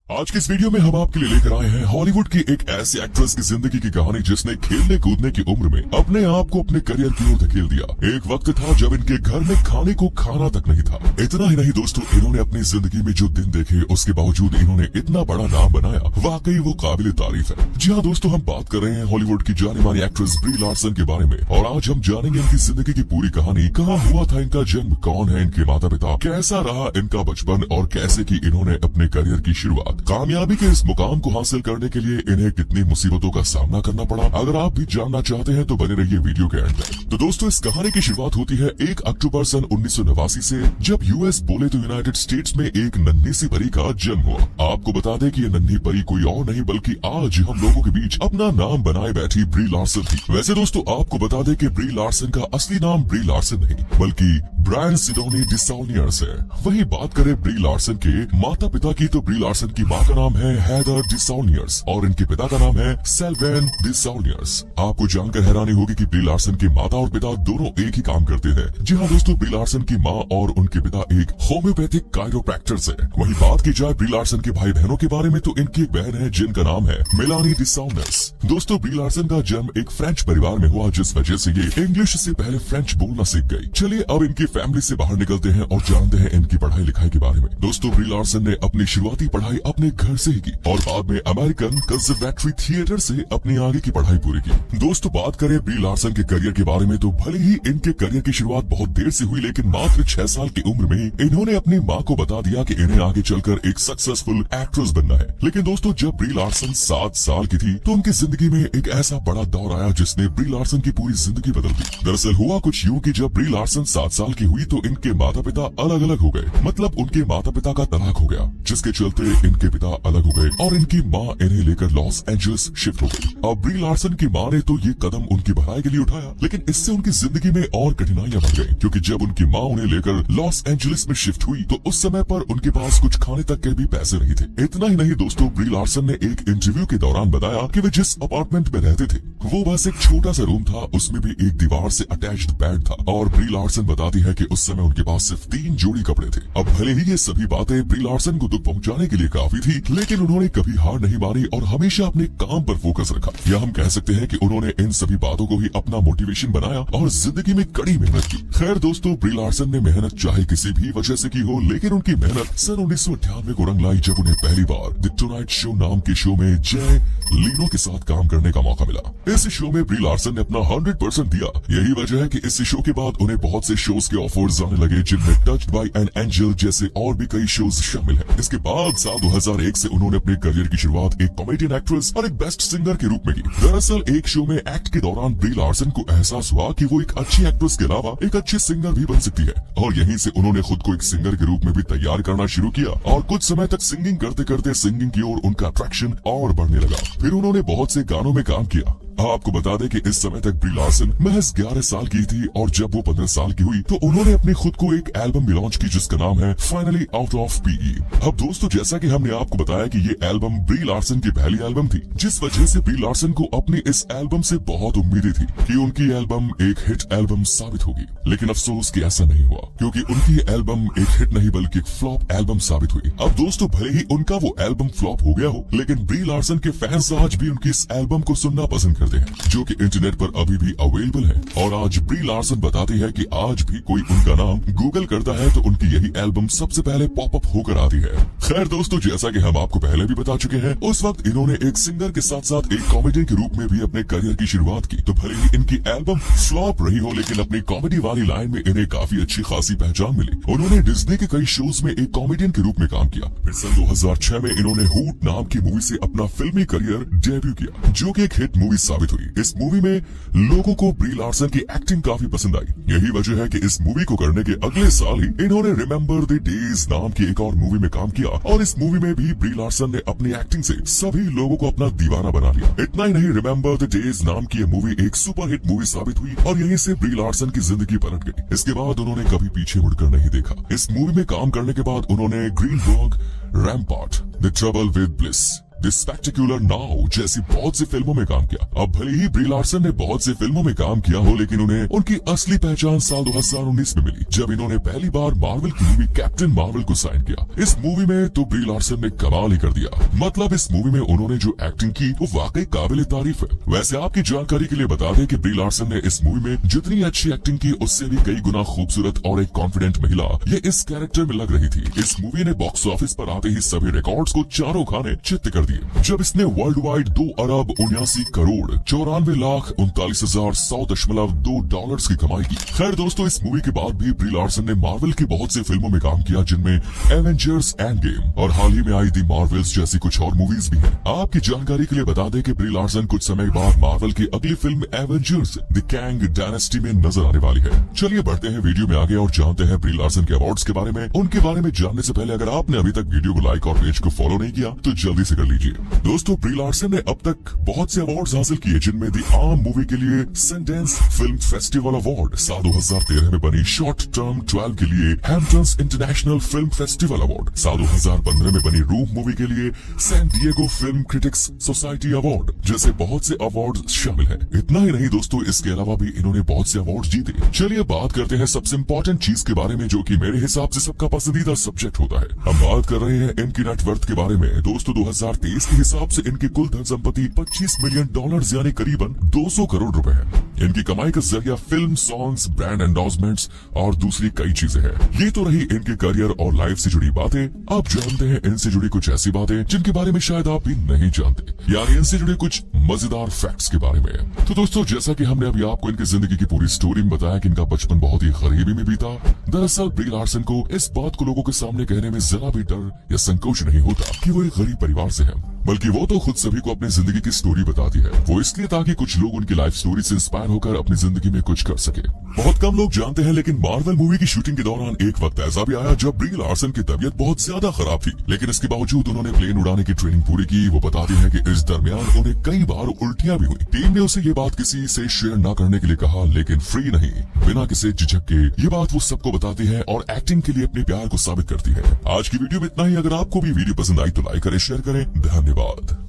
आज की इस वीडियो में हम आपके लिए लेकर आए हैं हॉलीवुड की एक ऐसी एक्ट्रेस की जिंदगी की कहानी जिसने खेलने कूदने की उम्र में अपने आप को अपने करियर की ओर धकेल दिया। एक वक्त था जब इनके घर में खाने को खाना तक नहीं था। इतना ही नहीं दोस्तों, इन्होंने अपनी जिंदगी में जो दिन देखे उसके बावजूद इन्होंने इतना बड़ा नाम बनाया, वाकई वो काबिल तारीफ है। जी हाँ दोस्तों, हम बात कर रहे हैं हॉलीवुड की जानी मानी एक्ट्रेस ब्री लार्सन के बारे में और आज हम जानेंगे इनकी जिंदगी की पूरी कहानी। कहाँ हुआ था इनका जन्म, कौन है इनके माता पिता, कैसा रहा इनका बचपन और कैसे की इन्होंने अपने करियर की शुरुआत। कामयाबी के इस मुकाम को हासिल करने के लिए इन्हें कितनी मुसीबतों का सामना करना पड़ा। अगर आप भी जानना चाहते हैं तो बने रहिए वीडियो के एंड तक। तो दोस्तों, इस कहानी की शुरुआत होती है 1 अक्टूबर सन 1989 से, जब यूएस बोले तो यूनाइटेड स्टेट्स में एक नन्ही सी परी का जन्म हुआ। आपको बता दें कि ये नन्ही परी कोई और नहीं बल्कि आज हम लोगों के बीच अपना नाम बनाए बैठी ब्री लार्सन थी। वैसे दोस्तों, आपको बता दें कि ब्री लार्सन का असली नाम ब्री लार्सन नहीं बल्कि ब्रायन सिडोनी डिसाउलियर्स है। वही बात करें ब्री लार्सन के माता पिता की तो ब्री लार्सन की माँ का नाम है हेदर डिसाउलियर्स और इनके पिता का नाम है सेल्वेन डिसाउलियर्स। आपको जानकर हैरानी होगी कि ब्री लार्सन के माता और पिता दोनों एक ही काम करते थे। जी हाँ दोस्तों, ब्री लार्सन की माँ और उनके पिता एक होम्योपैथिक कायरोप्रैक्टर्स है। वही बात की जाए ब्री लार्सन के भाई बहनों के बारे में तो इनकी एक बहन है जिनका नाम है मेलानी डिसाउलियर्स। दोस्तों, ब्री लार्सन का जन्म एक फ्रेंच परिवार में हुआ जिस वजह से ये इंग्लिश से पहले फ्रेंच बोलना सीख गई। चलिए अब इनकी फैमिली से बाहर निकलते हैं और जानते हैं इनकी पढ़ाई लिखाई के बारे में। दोस्तों, ब्री लार्सन ने अपनी शुरुआती पढ़ाई अपने घर से ही की और बाद में अमेरिकन कंजर्वेटरी थिएटर से अपनी आगे की पढ़ाई पूरी की। दोस्तों, बात करें ब्री लार्सन के करियर के बारे में तो भले ही इनके करियर की शुरुआत बहुत देर से हुई, लेकिन मात्र 6 साल की उम्र में इन्होंने अपनी माँ को बता दिया कि इन्हें आगे चलकर एक सक्सेसफुल एक्ट्रेस बनना है। लेकिन दोस्तों, जब ब्री लार्सन 7 साल की थी तो उनकी जिंदगी में एक ऐसा बड़ा दौर आया जिसने ब्री लार्सन की पूरी जिंदगी बदल दी। दरअसल हुआ कुछ यूँ कि जब ब्री लार्सन 7 साल की हुई तो इनके माता पिता अलग अलग हो गए। मतलब उनके माता पिता का तलाक हो गया, जिसके चलते इनके पिता अलग हो गए और इनकी माँ इन्हें लेकर लॉस एंजलिस शिफ्ट हो गई। अब ब्री लार्सन की माँ ने तो ये कदम उनकी भलाई के लिए उठाया, लेकिन इससे उनकी जिंदगी में और कठिनाइयां बढ़ गई, क्योंकि जब उनकी माँ उन्हें लेकर लॉस एंजलिस में शिफ्ट हुई तो उस समय पर उनके पास कुछ खाने तक के भी पैसे नहीं थे। इतना ही नहीं दोस्तों, ब्री लार्सन ने एक इंटरव्यू के दौरान बताया कि वे जिस अपार्टमेंट में रहते थे वो बस एक छोटा सा रूम था, उसमें भी एक दीवार से अटैच्ड बेड था और ब्री लार्सन बताती है कि उस समय उनके पास सिर्फ 3 जोड़ी कपड़े थे। अब भले ही ये सभी बातें ब्री लार्सन को दुख पहुंचाने के लिए काफी थी, लेकिन उन्होंने कभी हार नहीं मानी और हमेशा अपने काम पर फोकस रखा। या हम कह सकते हैं कि उन्होंने इन सभी बातों को ही अपना मोटिवेशन बनाया और जिंदगी में कड़ी मेहनत की। खैर दोस्तों, ब्री लार्सन ने मेहनत चाहे किसी भी वजह से की हो, लेकिन उनकी मेहनत सन 1998 को रंग लाई जब उन्हें पहली बार द टुनाइट शो नाम के शो में जय लीनो के साथ काम करने का मौका मिला। इस शो में ब्री लार्सन ने अपना 100% दिया। यही वजह है कि इस शो के बाद उन्हें बहुत से शोज के ऑफर्स आने लगे, जिनमें टच्ड बाय एन एंजल जैसे और भी कई शोज शामिल हैं। इसके बाद साल 2001 से उन्होंने अपने करियर की शुरुआत एक कॉमेडियन एक्ट्रेस और एक बेस्ट सिंगर के रूप में की। दरअसल एक शो में एक्ट के दौरान ब्री लार्सन को एहसास हुआ कि वो एक अच्छी एक्ट्रेस के अलावा एक अच्छी सिंगर भी बन सकती है और यहीं से उन्होंने खुद को एक सिंगर के रूप में भी तैयार करना शुरू किया और कुछ समय तक सिंगिंग करते करते सिंगिंग की ओर उनका अट्रैक्शन और बढ़ने लगा। फिर उन्होंने बहुत से गानों में काम किया। आपको बता दें कि इस समय तक ब्री लार्सन महज 11 साल की थी और जब वो 15 साल की हुई तो उन्होंने अपने खुद को एक एल्बम भी लॉन्च की जिसका नाम है फाइनली आउट ऑफ पीई। अब दोस्तों, जैसा कि हमने आपको बताया कि ये एल्बम ब्री लार्सन की पहली एल्बम थी, जिस वजह से ब्री लार्सन को अपनी इस एल्बम से बहुत उम्मीदें थी कि उनकी एल्बम एक हिट एल्बम साबित होगी। लेकिन अफसोस कि ऐसा नहीं हुआ, क्योंकि उनकी एल्बम एक हिट नहीं बल्कि एक फ्लॉप एल्बम साबित हुई। अब दोस्तों, भले ही उनका वो एल्बम फ्लॉप हो गया हो, लेकिन ब्री लार्सन के फैंस आज भी उनकी इस एल्बम को सुनना पसंद करते हैं, जो कि इंटरनेट पर अभी भी अवेलेबल है। और आज ब्री लार्सन बताती है कि आज भी कोई उनका नाम गूगल करता है तो उनकी यही एल्बम सबसे पहले पॉपअप होकर आती है। खैर दोस्तों, जैसा कि हम आपको पहले भी बता चुके हैं, उस वक्त इन्होंने एक सिंगर के साथ साथ एक कॉमेडियन के रूप में भी अपने करियर की शुरुआत की। तो भले ही इनकी एल्बम फ्लॉप रही हो, लेकिन अपनी कॉमेडी वाली लाइन में इन्हें काफी अच्छी खासी पहचान मिली। उन्होंने डिज्नी के कई शोज में एक कॉमेडियन के रूप में काम किया। फिर सन 2006 में इन्होंने हूट नाम की मूवी से अपना फिल्मी करियर डेब्यू किया, जो कि एक हिट मूवी साबित हुई। इस मूवी में लोगों को ब्री लार्सन की एक्टिंग काफी पसंद आई। यही वजह है कि इस मूवी को करने के अगले साल ही इन्होंने रिमेम्बर द डेज नाम की एक और मूवी में काम किया और इस मूवी में भी ब्री लार्सन ने अपनी एक्टिंग से सभी लोगों को अपना दीवाना बना लिया। इतना ही नहीं, रिमेम्बर द डेज नाम की ये मूवी एक सुपर हिट मूवी साबित हुई और यहीं से ब्री लार्सन की जिंदगी पलट गई। इसके बाद उन्होंने कभी पीछे मुड़कर नहीं देखा। इस मूवी में काम करने के बाद उन्होंने Greenberg, Rampart, the trouble with bliss, the spectacular now जैसी बहुत सी फिल्मों में काम किया। अब भले ही ब्री लार्सन ने बहुत सी फिल्मों में काम किया हो, लेकिन उन्हें उनकी असली पहचान साल 2019 में मिली, जब इन्होंने पहली बार मार्वल की मूवी कैप्टन मार्वल को साइन किया। इस मूवी में तो ब्री लार्सन ने कमाल ही कर दिया। मतलब इस मूवी में उन्होंने जो एक्टिंग की वो वाकई काबिल तारीफ है। वैसे आपकी जानकारी के लिए बता दें कि ब्री लार्सन ने इस मूवी में जितनी अच्छी एक्टिंग की उससे भी कई गुना खूबसूरत और एक कॉन्फिडेंट महिला ये इस कैरेक्टर में लग रही थी। इस मूवी ने बॉक्स ऑफिस पर आते ही सभी रिकॉर्ड्स को चारों खाने चित्त कर दिए, जब इसने वर्ल्ड वाइड 2 अरब 79 करोड़ 94 लाख 39,100.2 डॉलर्स की कमाई की। खैर दोस्तों, इस मूवी के बाद भी ब्री लार्सन ने मार्वल की बहुत सी फिल्मों में काम किया, जिनमें एवेंजर्स एंड गेम और हाल ही में आई दी मार्वल्स जैसी कुछ और मूवीज भी हैं। आपकी जानकारी के लिए बता दें कि ब्री लार्सन कुछ समय बाद मार्वल की अगली film Avengers the Kang dynasty में नजर आने वाली है। चलिए बढ़ते हैं वीडियो में आगे और जानते हैं ब्री लार्सन के अवार्ड्स के बारे में। उनके बारे में जानने से पहले अगर आपने अभी तक वीडियो को लाइक और पेज को फॉलो नहीं किया तो जल्दी से कर लीजिए। दोस्तों, ब्री लार्सन ने अब तक बहुत से अवार्ड्स हासिल किए, जिनमें दी आर्म मूवी के लिए सनडांस फिल्म फेस्टिवल अवार्ड, साल 2013 में बनी शॉर्ट टर्म 12 के लिए Hamptons international film festival award, साल 2015 में बनी रूम मूवी के लिए San Diego film critics society award जैसे बहुत से अवार्ड शामिल है। इतना ही नहीं दोस्तों, इसके अलावा भी इन्होंने बहुत से अवार्ड जीते। चलिए बात करते हैं सबसे इम्पोर्टेंट चीज के बारे में, जो कि मेरे हिसाब से सबका पसंदीदा सब्जेक्ट होता है। हम बात कर रहे हैं इनकी नेटवर्थ के बारे में। दोस्तों, 2023 के हिसाब से इनकी कुल धन संपत्ति $25 मिलियन यानी करीबन 200 करोड़ रुपए है। इनकी कमाई का जरिया फिल्म, सॉन्ग्स, ब्रांड एंडोर्समेंट्स और दूसरी कई चीजें हैं। ये तो रही इनके करियर और लाइफ से जुड़ी बातें। अब जानते हैं इनसे जुड़ी कुछ ऐसी बातें जिनके बारे में शायद आप भी नहीं जानते, यानी इनसे जुड़े कुछ मजेदार फैक्ट्स के बारे में। तो दोस्तों, जैसा कि हमने अभी आपको इनकी जिंदगी की पूरी स्टोरी में बताया कि इनका बचपन बहुत ही गरीबी में बीता, दरअसल ब्री लार्सन को इस बात को लोगों के सामने कहने में जरा भी डर या संकोच नहीं होता कि वो एक गरीब परिवार से है, बल्कि वो तो खुद सभी को अपनी जिंदगी की स्टोरी बताती है। वो इसलिए ताकि कुछ लोग उनकी लाइफ स्टोरी से इंस्पायर होकर अपनी जिंदगी में कुछ कर सके। बहुत कम लोग जानते हैं, लेकिन मार्वल मूवी की शूटिंग के दौरान एक वक्त ऐसा भी आया जब ब्री लार्सन की तबीयत बहुत ज्यादा खराब थी, लेकिन इसके बावजूद उन्होंने प्लेन उड़ाने की ट्रेनिंग पूरी की। वो बताती है कि इस दरमियान उन्हें कई बार उल्टियां भी हुई। टीम ने उसे ये बात किसी से शेयर न करने के लिए कहा, लेकिन फ्री नहीं, बिना किसी झिझक के ये बात वो सबको बताती है और एक्टिंग के लिए अपने प्यार को साबित करती है। आज की वीडियो में इतना ही। अगर आपको भी वीडियो पसंद आई तो लाइक करें, शेयर करें। धन्यवाद।